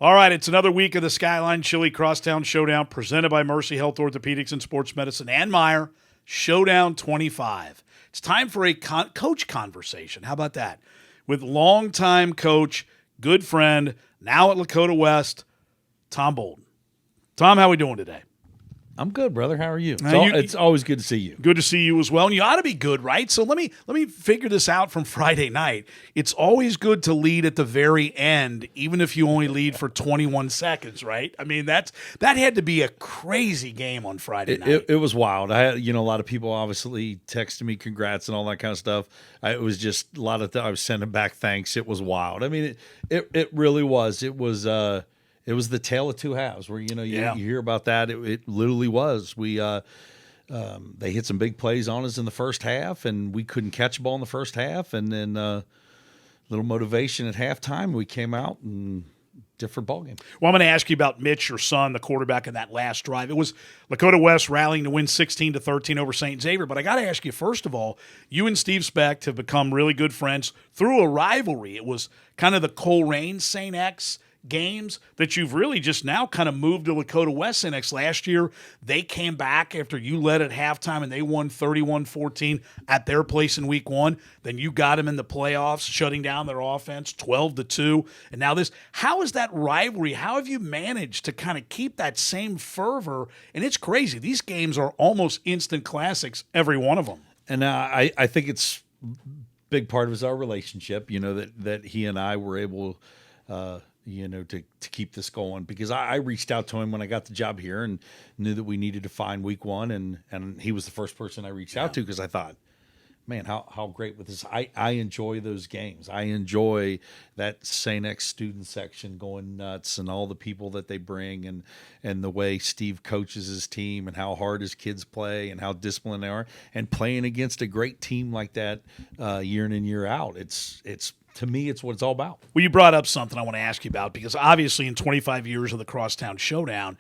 All right, it's another week of the Skyline Chile Crosstown Showdown presented by Mercy Health Orthopedics and Sports Medicine and Meyer. Showdown 25. It's time for a coach conversation. How about that? With longtime coach, good friend, now at Lakota West, Tom Bolden. Tom, how are we doing today? I'm good, brother. How are you? It's always good to see you. Good to see you as well. And you ought to be good, right? So let me figure this out from Friday night. It's always good to lead at the very end, even if you only lead for 21 seconds, right? I mean, that had to be a crazy game on Friday night. It was wild. I had, a lot of people obviously texting me congrats and all that kind of stuff. It was just a lot of I was sending back thanks. It was wild. I mean, it really was. It was the tale of two halves where, you hear about that. It literally was. They hit some big plays on us in the first half, and we couldn't catch a ball in the first half. And then little motivation at halftime. We came out and different ball game. Well, I'm going to ask you about Mitch, your son, the quarterback in that last drive. It was Lakota West rallying to win 16-13 over St. Xavier. But I got to ask you, first of all, you and Steve Specht have become really good friends through a rivalry. It was kind of the Coleraine St. X games that you've really just now kind of moved to Lakota West. Next last year, they came back after you led at halftime and they won 31-14 at their place in week one. Then you got them in the playoffs, shutting down their offense 12-2. And now this, how is that rivalry? How have you managed to kind of keep that same fervor? And it's crazy. These games are almost instant classics, every one of them. And I think it's big part of is our relationship, that he and I were able to keep this going, because I reached out to him when I got the job here and knew that we needed to find week one. And he was the first person I reached out to, because I thought, man, how great with this. I enjoy those games. I enjoy that St. X student section going nuts and all the people that they bring and the way Steve coaches his team and how hard his kids play and how disciplined they are, and playing against a great team like that year in and year out. It's to me, it's what it's all about. Well, you brought up something I want to ask you about, because obviously in 25 years of the Crosstown Showdown,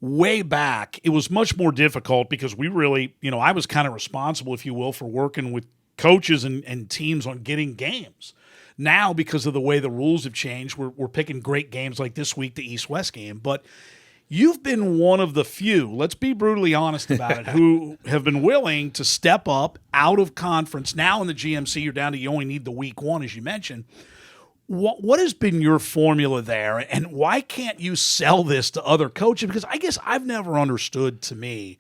way back, it was much more difficult because we really, I was kind of responsible, if you will, for working with coaches and teams on getting games. Now, because of the way the rules have changed, we're picking great games like this week, the East-West game. But you've been one of the few, let's be brutally honest about it, who have been willing to step up out of conference. Now in the GMC, you're down to you only need the week one, as you mentioned. What has been your formula there, and why can't you sell this to other coaches? Because I guess I've never understood, to me,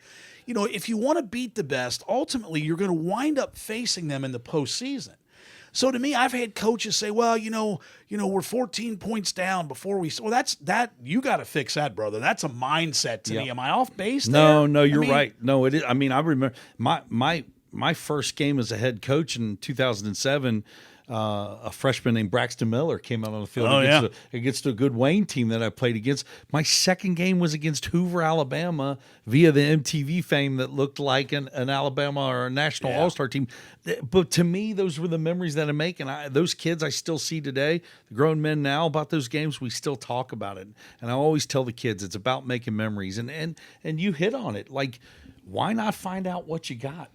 if you want to beat the best, ultimately you're going to wind up facing them in the postseason. So to me, I've had coaches say, well, we're 14 points down before we – well, you got to fix that, brother. That's a mindset to me. Am I off base there? No, you're right. No, it is. I mean, I remember my first game as a head coach in 2007 – a freshman named Braxton Miller came out on the field against a good Wayne team that I played against. My second game was against Hoover, Alabama, via the MTV fame that looked like an Alabama or a national all-star team. But to me, those were the memories that I make. And those kids I still see today, the grown men now, about those games, we still talk about it. And I always tell the kids it's about making memories. And you hit on it. Like, why not find out what you got?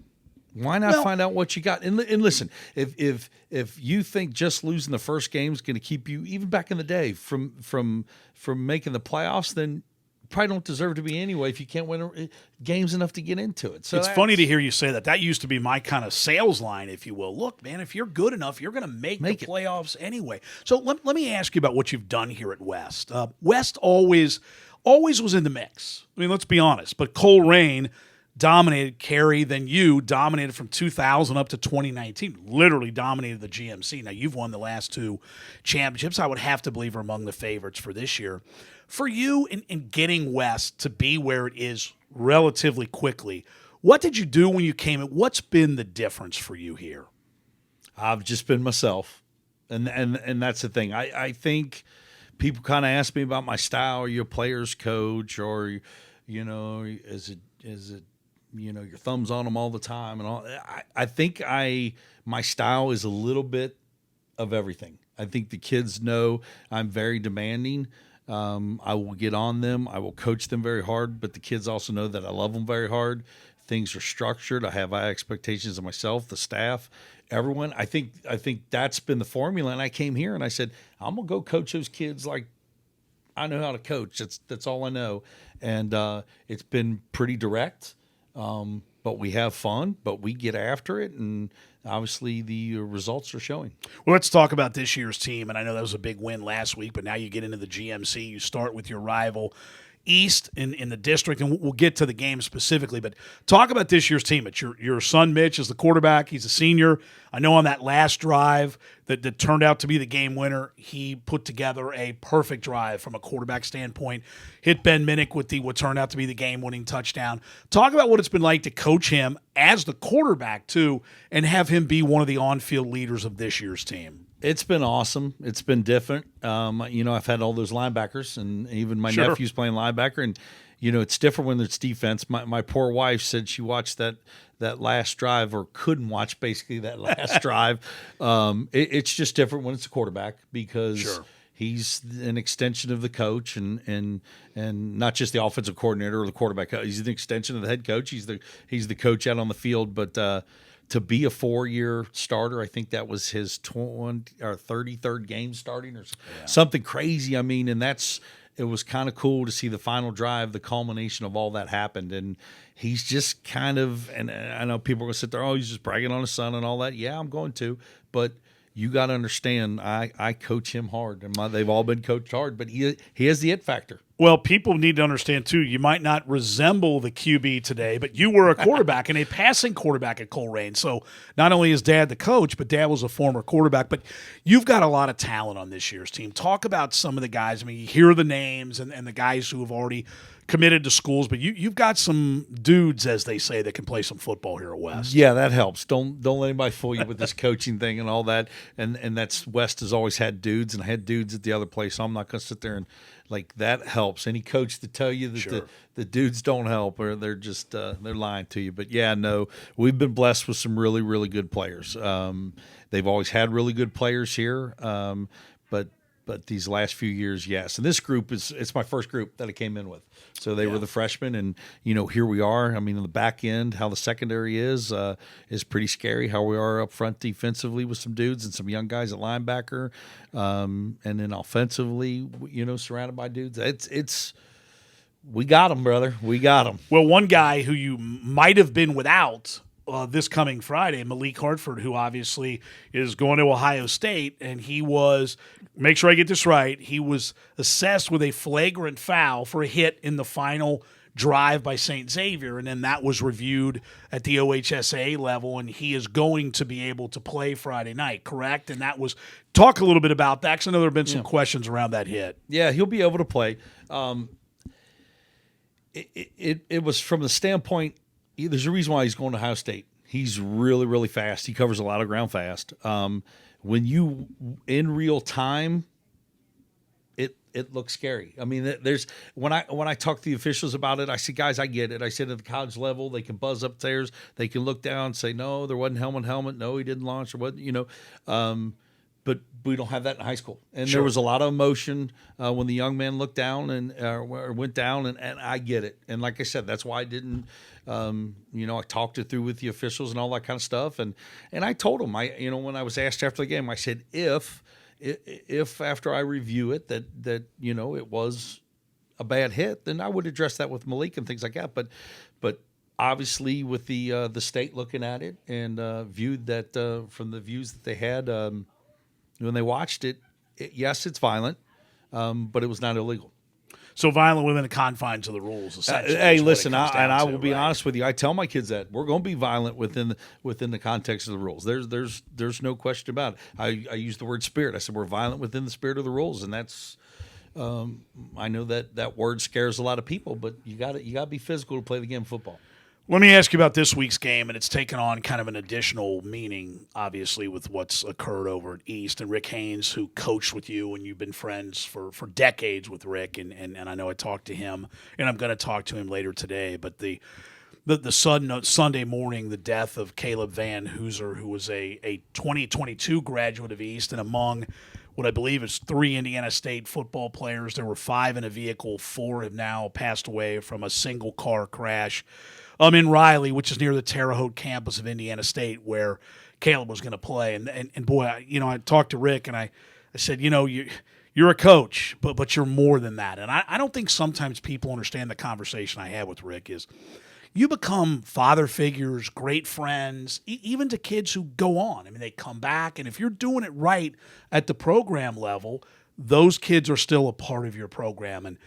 Why not find out what you got? And listen, if you think just losing the first game is going to keep you, even back in the day, from making the playoffs, then you probably don't deserve to be anyway if you can't win games enough to get into it. So it's funny to hear you say that. That used to be my kind of sales line, if you will. Look, man, if you're good enough, you're going to make the playoffs anyway. So let me ask you about what you've done here at West. West always was in the mix. I mean, let's be honest. But Coleraine dominated Carey, then you dominated from 2000 up to 2019, literally dominated the GMC. Now, you've won the last two championships. I would have to believe are among the favorites for this year. For you, in getting West to be where it is relatively quickly, what did you do when you came in? What's been the difference for you here? I've just been myself, and that's the thing. I think people kind of ask me about my style. Are you a player's coach, or is it your thumbs on them all the time and all? I think my style is a little bit of everything. I think the kids know I'm very demanding. I will get on them. I will coach them very hard, but the kids also know that I love them very hard. Things are structured. I have high expectations of myself, the staff, everyone. I think that's been the formula. And I came here and I said, I'm gonna go coach those kids like I know how to coach. That's all I know, and it's been pretty direct. But we have fun, but we get after it, and obviously the results are showing. Well, let's talk about this year's team, and I know that was a big win last week, but now you get into the GMC. You start with your rival East in the district, and we'll get to the game specifically, but talk about this year's team. It's your son Mitch is the quarterback. He's a senior. I know on that last drive that turned out to be the game winner, he put together a perfect drive from a quarterback standpoint, hit Ben Minnick with what turned out to be the game-winning touchdown. Talk about what it's been like to coach him as the quarterback, too, and have him be one of the on-field leaders of this year's team. It's been awesome. It's been different. I've had all those linebackers, and even my nephew's playing linebacker, and it's different when it's defense. My poor wife said she watched that last drive, or couldn't watch basically that last drive. It's just different when it's a quarterback, because he's an extension of the coach, and not just the offensive coordinator or the quarterback. He's an extension of the head coach. He's the coach out on the field, but. To be a 4-year starter, I think that was his 33rd game starting, or something crazy. I mean, and it was kind of cool to see the final drive, the culmination of all that happened. And he's just kind of, and I know people are going to sit there, oh, he's just bragging on his son and all that. Yeah, I'm going to. But you got to understand, I coach him hard. And they've all been coached hard, but he has the it factor. Well, people need to understand, too, you might not resemble the QB today, but you were a quarterback and a passing quarterback at Coleraine. So not only is Dad the coach, but Dad was a former quarterback. But you've got a lot of talent on this year's team. Talk about some of the guys. I mean, you hear the names and the guys who have already committed to schools, but you've got some dudes, as they say, that can play some football here at West. Yeah, that helps. Don't let anybody fool you with this coaching thing and all that. And that's West has always had dudes, and I had dudes at the other place, so I'm not going to sit there and that helps. Any coach to tell you that the dudes don't help, or they're just they're lying to you. But yeah, no, we've been blessed with some really, really good players. They've always had really good players here, but these last few years, yes. And this group it's my first group that I came in with. So they were the freshmen, and here we are. I mean, on the back end, how the secondary is pretty scary. How we are up front defensively with some dudes and some young guys at linebacker, and then offensively, surrounded by dudes. It's we got them, brother. We got them. Well, one guy who you might have been without this coming Friday, Malik Hartford, who obviously is going to Ohio State, and he was, make sure I get this right, he was assessed with a flagrant foul for a hit in the final drive by St. Xavier, and then that was reviewed at the OHSA level, and he is going to be able to play Friday night, correct? And that was – talk a little bit about that, because I know there have been some questions around that hit. Yeah, he'll be able to play. It was from the standpoint – there's a reason why he's going to Ohio State. He's really, really fast. He covers a lot of ground fast. When you in real time, it looks scary. I mean, there's when I talk to the officials about it, I say, guys, I get it. I said at the college level, they can buzz upstairs, they can look down and say, no, there wasn't helmet. No, he didn't launch or what, But we don't have that in high school. And there was a lot of emotion when the young man looked down or went down, and I get it. And like I said, that's why I didn't, I talked it through with the officials and all that kind of stuff. And I told them, when I was asked after the game, I said, if after I review it that it was a bad hit, then I would address that with Malik and things like that. But obviously with the state looking at it and viewed that from the views that they had when they watched it, yes, it's violent, but it was not illegal. So violent within the confines of the rules, essentially. Hey, listen, I will be honest with you. I tell my kids that we're going to be violent within the context of the rules. There's no question about it. I use the word spirit. I said we're violent within the spirit of the rules, and that's. I know that word scares a lot of people, but you got to be physical to play the game of football. Let me ask you about this week's game, and it's taken on kind of an additional meaning, obviously, with what's occurred over at East. And Rick Haynes, who coached with you, and you've been friends for decades with Rick, and I know I talked to him, and I'm going to talk to him later today. But the sudden Sunday morning, the death of Caleb Van Hooser, who was a 2022 graduate of East, and among what I believe is 3 Indiana State football players. There were 5 in a vehicle. 4 have now passed away from a single car crash. In Riley, which is near the Terre Haute campus of Indiana State, where Caleb was going to play. And boy, I talked to Rick, and I said, you're you're a coach, but you're more than that. And I don't think sometimes people understand the conversation I had with Rick is you become father figures, great friends, even to kids who go on. I mean, they come back, and if you're doing it right at the program level, those kids are still a part of your program. And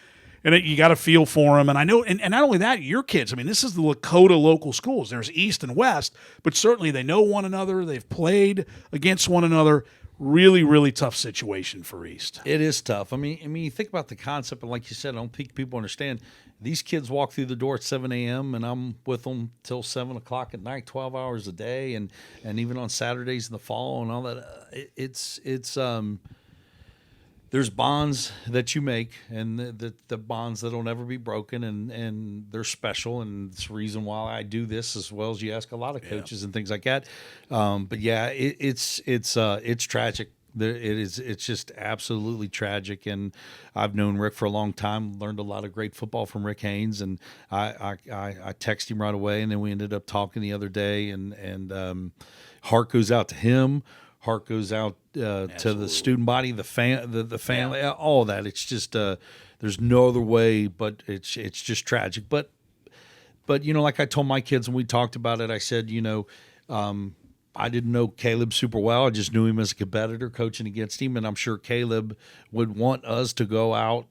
you got to feel for them. And I know, and not only that, your kids, I mean, this is the Lakota local schools. There's East and West, but certainly they know one another. They've played against one another. Really, really tough situation for East. It is tough. I mean, you think about the concept, and like you said, I don't think people understand. These kids walk through the door at 7 a.m., and I'm with them till 7 o'clock at night, 12 hours a day, and even on Saturdays in the fall and all that. It's there's bonds that you make, and the bonds that'll never be broken, and they're special, and it's the reason why I do this as well as you ask a lot of coaches and things like that. But yeah, it's tragic. It's just absolutely tragic, and I've known Rick for a long time. Learned a lot of great football from Rick Haynes, and I texted him right away, and then we ended up talking the other day, and heart goes out to him. Heart goes out to the student body, the family, all of that. It's just there's no other way, but it's just tragic. But like I told my kids when we talked about it, I said, I didn't know Caleb super well. I just knew him as a competitor, coaching against him, and I'm sure Caleb would want us to go out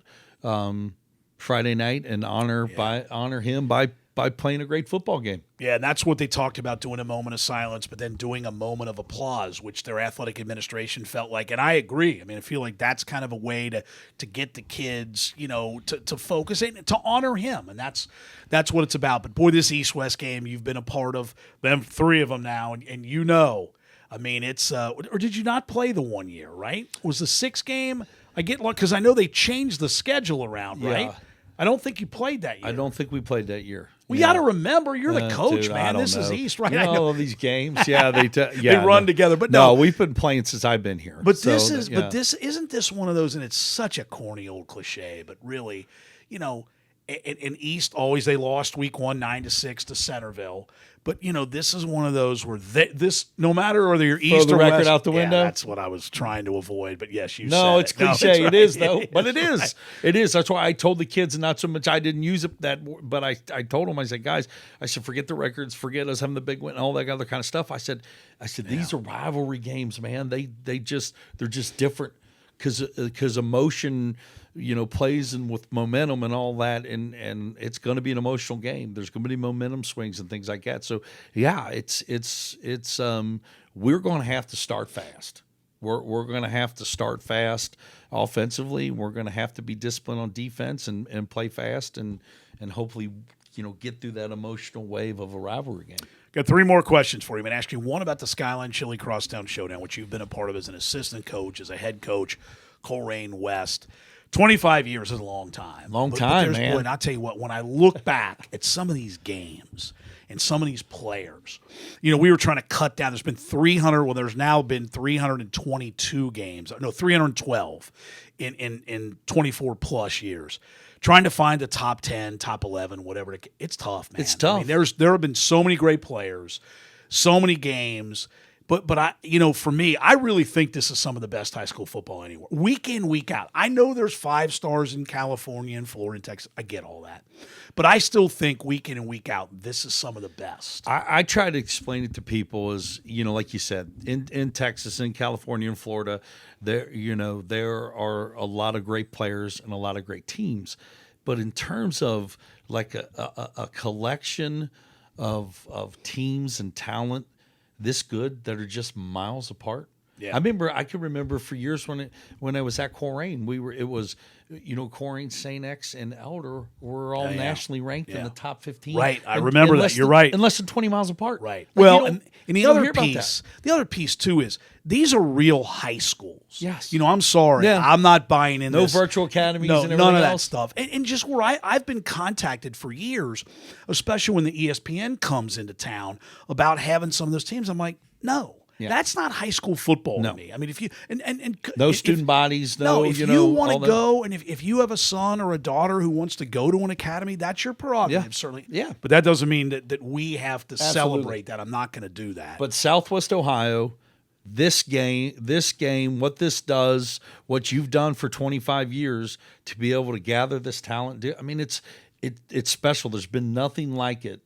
Friday night and honor him by playing a great football game. Yeah, and that's what they talked about, doing a moment of silence, but then doing a moment of applause, which their athletic administration felt like. And I agree. I mean, I feel like that's kind of a way to get the kids, to focus and to honor him. And that's what it's about. But, boy, this East-West game, you've been a part of them, 3 of them now, and I mean, it's or did you not play the 1 year, right? Was the 6 game? I get because I know they changed the schedule around, right? I don't think you played that year. I don't think we played that year. We got to remember, you're the coach, dude, man. This is East, right? All these games, they run together. But no, we've been playing since I've been here. But isn't this one of those? And it's such a corny old cliche, but really, in East always they lost week 1 9-6 to Centerville. But this is one of those where no matter whether you're East or West, record out the window. That's what I was trying to avoid. But yes, you no, said it's cliche. Right. It is though, but it is. Right. It is. That's why I told the kids, and not so much I didn't use it but I told them, I said, guys, forget the records, forget us having the big win, and all that other kind of stuff. I said these are rivalry games, man. They're just different because emotion. Plays and with momentum and all that, and it's going to be an emotional game. There's going to be momentum swings and things like that. So yeah, it's we're going to have to start fast. We're going to have to start fast offensively. We're going to have to be disciplined on defense and play fast and hopefully get through that emotional wave of a rivalry game. Got 3 more questions for you. I'm going to ask you one about the Skyline Chile Crosstown Showdown, which you've been a part of as an assistant coach, as a head coach, Coleraine West. 25 years is a long time. Long time, man. Boy, and I'll tell you what, when I look back at some of these games and some of these players, we were trying to cut down. There's been 300. Well, there's now been 322 games. No, 312 in 24 plus years. Trying to find the top 10, top 11, whatever. It's tough, man. It's tough. I mean, there have been so many great players, so many games. But I, for me, I really think this is some of the best high school football anywhere. Week in, week out. I know there's 5 stars in California and Florida and Texas. I get all that. But I still think week in and week out, this is some of the best. I try to explain it to people as, like you said, in Texas, in California and Florida, there are a lot of great players and a lot of great teams. But in terms of like a collection of teams and talent this good that are just miles apart. Yeah. I can remember for years when I was at Coleraine, Coleraine, St. X, and Elder were all nationally ranked in the top 15. Right, I remember that. You're right. And less than 20 miles apart. Right. Well, and the other piece too is these are real high schools. Yes. I'm sorry, I'm not buying in. No virtual academies. No, and everything none of else. that stuff. And just where I've been contacted for years, especially when the ESPN comes into town, about having some of those teams. I'm like, no. Yeah. That's not high school football to me. I mean, if you and no student bodies, if you want to go, and if you have a son or a daughter who wants to go to an academy, that's your prerogative, certainly. Yeah, but that doesn't mean that we have to celebrate that. I'm not going to do that. But Southwest Ohio, this game, what this does, what you've done for 25 years to be able to gather this talent. I mean, it's special. There's been nothing like it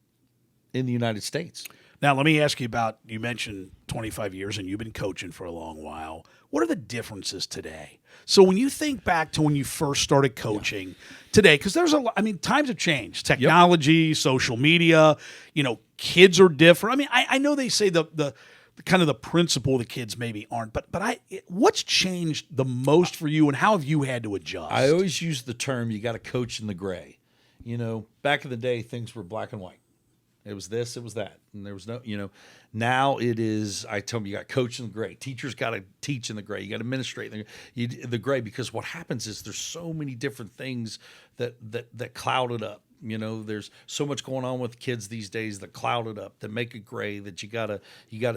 in the United States. Now, let me ask you about, you mentioned 25 years and you've been coaching for a long while. What are the differences today? So when you think back to when you first started coaching today, because there's times have changed. Technology, social media, kids are different. I mean, I know they say the kind of the principle the kids maybe aren't, but what's changed the most for you and how have you had to adjust? I always use the term, you got to coach in the gray. Back in the day, things were black and white. It was this, it was that. And there was no, now it is, I tell them, you got coach in the gray. Teachers got to teach in the gray. You got to administrate in the gray, because what happens is there's so many different things that cloud it up. There's so much going on with kids these days that cloud it up, that make it gray, that you gotta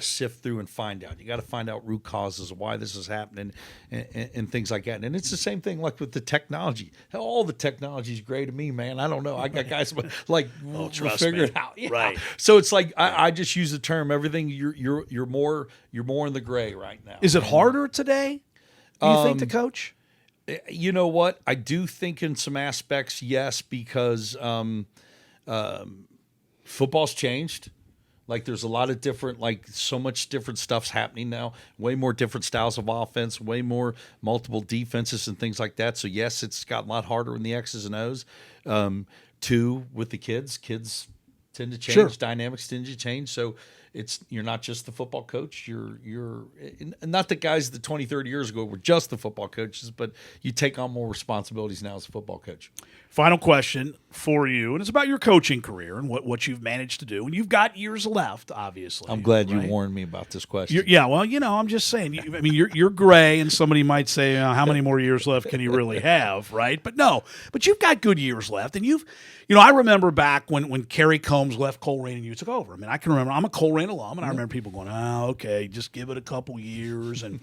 sift through and find out. You got to find out root causes of why this is happening and things like that. And it's the same thing like with the technology. All the technology is gray to me, man. I don't know. I got guys like figure it out. Yeah. Right. So it's like I just use the term. Everything you're more in the gray right now. Is it harder today? Do you think to coach? You know what? I do think in some aspects, yes, because football's changed. Like there's a lot of different, so much different stuff's happening now. Way more different styles of offense, way more multiple defenses and things like that. So yes, it's gotten a lot harder in the X's and O's. Two, with the kids tend to change. Sure. Dynamics tend to change. So you're not just the football coach. You're not the guys that 20, 30 years ago were just the football coaches, but you take on more responsibilities now as a football coach. Final question for you, and it's about your coaching career and what you've managed to do. And you've got years left, obviously. I'm glad you warned me about this question. I'm just saying. You're gray, and somebody might say, how many more years left can you really have, right? But you've got good years left, and I remember back when Kerry Combs left Colerain and you took over. I mean, I can remember. I'm a Colerain alum, and I remember people going, okay, just give it a couple years, and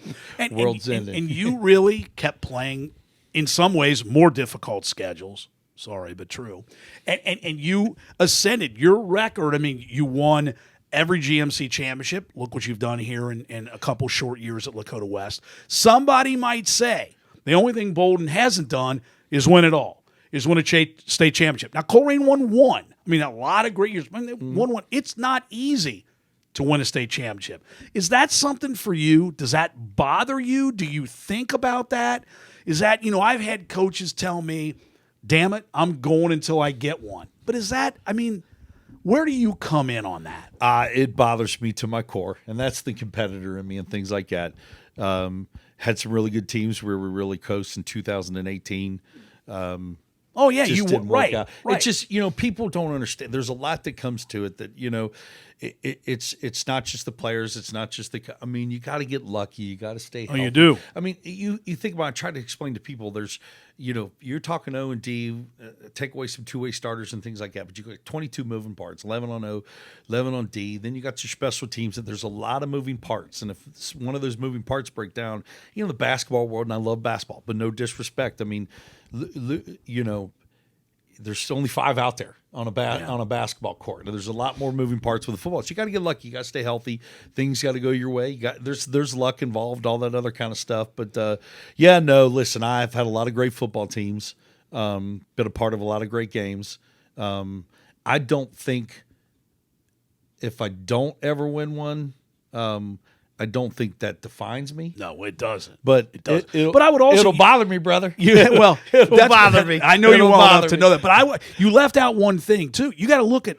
world's ending. And you really kept playing, in some ways, more difficult schedules. Sorry, but true. And you ascended. Your record, you won every GMC championship. Look what you've done here in a couple short years at Lakota West. Somebody might say the only thing Bolden hasn't done is win it all, is win a state championship. Now, Colerain won one. A lot of great years. They won one. It's not easy to win a state championship. Is that something for you? Does that bother you? Do you think about that? Is that, I've had coaches tell me, damn it, I'm going until I get one. But is that, where do you come in on that? It bothers me to my core, and that's the competitor in me and things like that. Had some really good teams where we were really close in 2018. Oh yeah, you didn't work out. Right. It's just people don't understand. There's a lot that comes to it that it's not just the players. It's not just you got to get lucky. You got to stay healthy. Oh, you do. You think about it. I try to explain to people. There's you're talking O&D, take away some two-way starters and things like that. But you got 22 moving parts, 11 on O, 11 on D. Then you got your special teams. And there's a lot of moving parts. And if one of those moving parts break down, the basketball world, and I love basketball, but no disrespect. There's only 5 out there on a basketball court. There's a lot more moving parts with the football. So you got to get lucky. You got to stay healthy. Things got to go your way. There's luck involved, all that other kind of stuff. But listen, I've had a lot of great football teams. Been a part of a lot of great games. I don't think if I don't ever win one, I don't think that defines me. No, it doesn't. But it doesn't. But I would also, it'll bother me, brother. It'll bother me. I know you well enough to know that. But you left out one thing too. You got to look at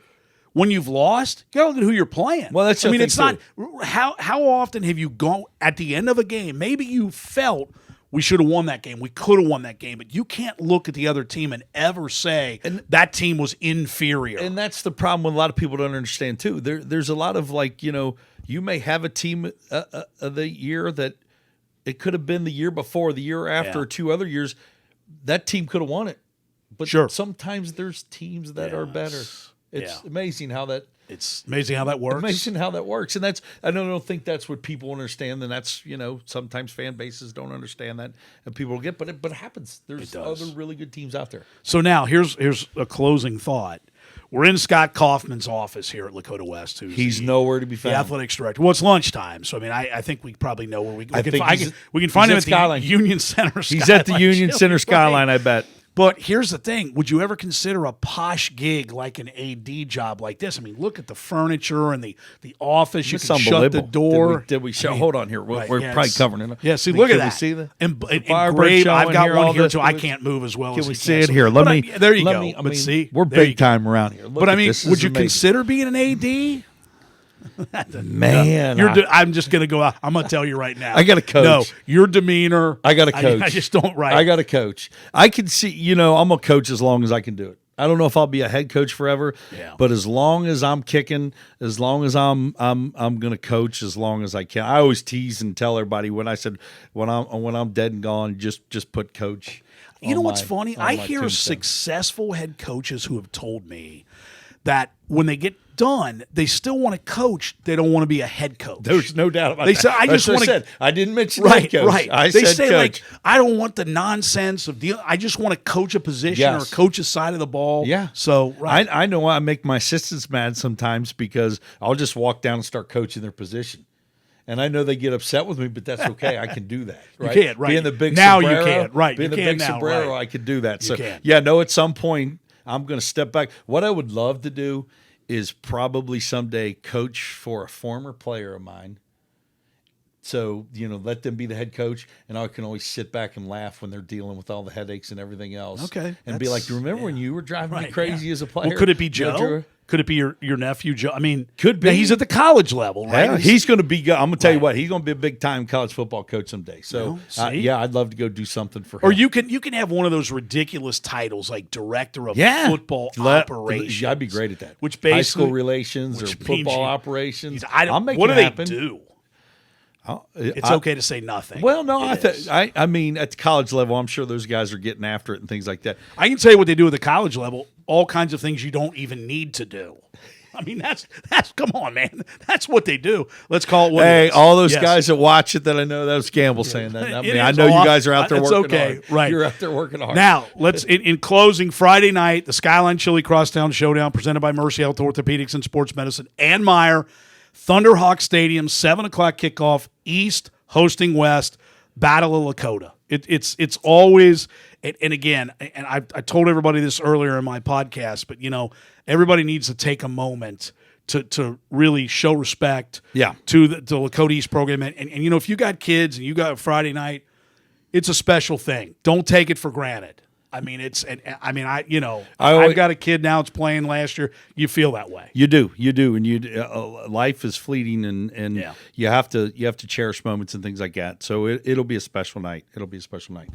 when you've lost. You got to look at who you're playing. Well, that's it's not how often have you gone at the end of a game? Maybe you felt we should have won that game. We could have won that game, but you can't look at the other team and ever say that team was inferior. And that's the problem with a lot of people don't understand too. There's a lot of you may have a team of the year that it could have been the year before, the year after, or 2 other years. That team could have won it. But sometimes there's teams that are better. It's amazing how that. It's amazing how that works. Amazing how that works, and I don't think that's what people understand. And that's sometimes fan bases don't understand that, and people get. But it happens. There's other really good teams out there. So now here's a closing thought. We're in Scott Kaufman's office here at Lakota West. He's nowhere to be the found. athletics director. Well, it's lunchtime, so I mean, I think we probably know where we can find him at Skyline. the Union Center. He's at the Union Center Skyline, I bet. But here's the thing. Would you ever consider a posh gig like an AD job like this? I mean, look at the furniture and the office. You can shut the door. Did we show? Hold on here. We're probably covering it. Yeah, see, look at that. Can we see that? And Firebird great. showing I've got here, one all here, this. too. I can't move as well as Can we he see can. it here? There you go. I But mean, see, we're big time around here. But I mean, would you consider being an AD? Man, I'm just going to go out. I'm going to tell you right now. I got a coach. No, your demeanor. I got a coach. I just don't write. I got a coach. I can see, I'm a coach as long as I can do it. I don't know if I'll be a head coach forever, but as long as I'm kicking, as long as I'm going to coach as long as I can. I always tease and tell everybody when I'm dead and gone, just put coach. You know what's funny? I hear successful head coaches who have told me that when they get done, they still want to coach. They don't want to be a head coach. There's no doubt about that. They said, I just want to. I didn't mention head coach. Right. I they said say coach. I don't want the nonsense of deal. I just want to coach a position or coach a side of the ball. Yeah. So I know I make my assistants mad sometimes because I'll just walk down and start coaching their position. And I know they get upset with me, but that's okay. I can do that. Right? You can, right. Being the big now sombrero, you can, right. Being you the can big now, sombrero, right. I could do that. You can. At some point, I'm going to step back. What I would love to do is probably someday coach for a former player of mine. So, let them be the head coach, and I can always sit back and laugh when they're dealing with all the headaches and everything else. Okay. And be like, do you remember when you were driving me crazy as a player? Well, could it be Joe? Could it be your nephew, Joe? I mean, could be. He's at the college level, right? Yeah, he's going to be good. I'm going to tell you what, he's going to be a big-time college football coach someday. So, I'd love to go do something for him. Or you can have one of those ridiculous titles like director of football operations. I'd be great at that. Which basically, high school relations or football operations. I'll make what do happen. They do? It's okay to say nothing. Well, no, I mean, at the college level, I'm sure those guys are getting after it and things like that. I can tell you what they do at the college level. All kinds of things you don't even need to do. I mean, that's come on, man. That's what they do. Let's call it what it is. All those guys that watch it that I know, that was Gamble saying that. I know you guys are out there working hard. Right. You're out there working hard. Now, let's in closing, Friday night, the Skyline Chile Crosstown Showdown presented by Mercy Health Orthopedics and Sports Medicine and Meyer. Thunderhawk Stadium, 7 o'clock kickoff, East hosting West, Battle of Lakota. It's always, and again, and I told everybody this earlier in my podcast, but everybody needs to take a moment to really show respect to the Lakota East program. And if you got kids and you got a Friday night, it's a special thing. Don't take it for granted. I mean, I've got a kid now that's playing last year. You feel that way. You do, and life is fleeting, and you have to cherish moments and things like that. So it'll be a special night. It'll be a special night,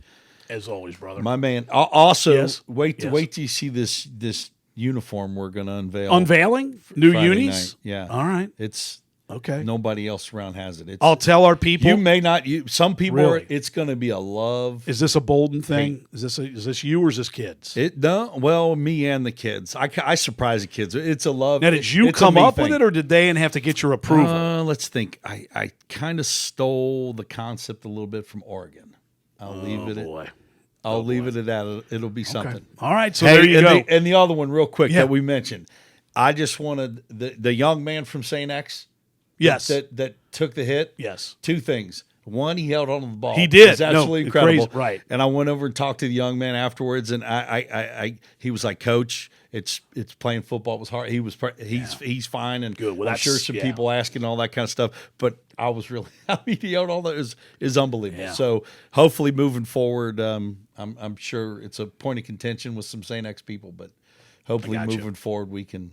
as always, brother. My man. Also, wait till you see this uniform we're going to unveil. Unveiling new Friday unis. Night. Yeah, all right. It's. Okay. Nobody else around has it. I'll tell our people. You may not. Some people. Really? It's going to be a love. Is this a Bolden thing? Is this you or is this kids? Well, me and the kids. I surprise the kids. It's a love. Now, did you come up with it, or did they have to get your approval? Let's think. I kind of stole the concept a little bit from Oregon. I'll leave it. Boy. I'll leave it at that. It'll be something. Okay. All right. So there you go. And the other one, real quick, that we mentioned. I just wanted the young man from St. X. Yes. That took the hit. Yes. 2 things. One, he held on to the ball. He did. It's absolutely incredible. Crazy. Right. And I went over and talked to the young man afterwards, and he was like, "Coach, it's playing football was hard. He's fine, and good. Well, I'm sure some people asking all that kind of stuff. But I was really happy. He held all that is unbelievable. Yeah. So hopefully moving forward, I'm sure it's a point of contention with some St. X people, but hopefully moving forward we can.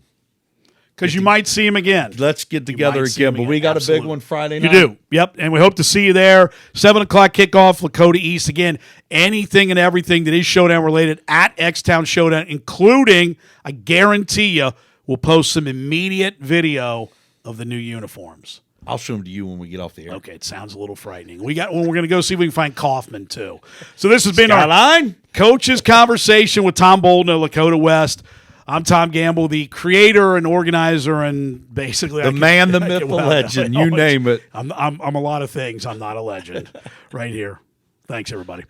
Because you might see him again. Let's get together again. But we got a big one Friday night. You do. Yep. And we hope to see you there. 7 o'clock kickoff, Lakota East. Again, anything and everything that is Showdown related at X-Town Showdown, including, I guarantee you, we'll post some immediate video of the new uniforms. I'll show them to you when we get off the air. Okay, it sounds a little frightening. We're going to go see if we can find Kaufman, too. So this has been Skyline. Our Coach's Conversation with Tom Bolden of Lakota West. I'm Tom Gamble, the creator and organizer, and basically the man, the myth, the legend. You name it. I'm a lot of things. I'm not a legend. Right here. Thanks, everybody.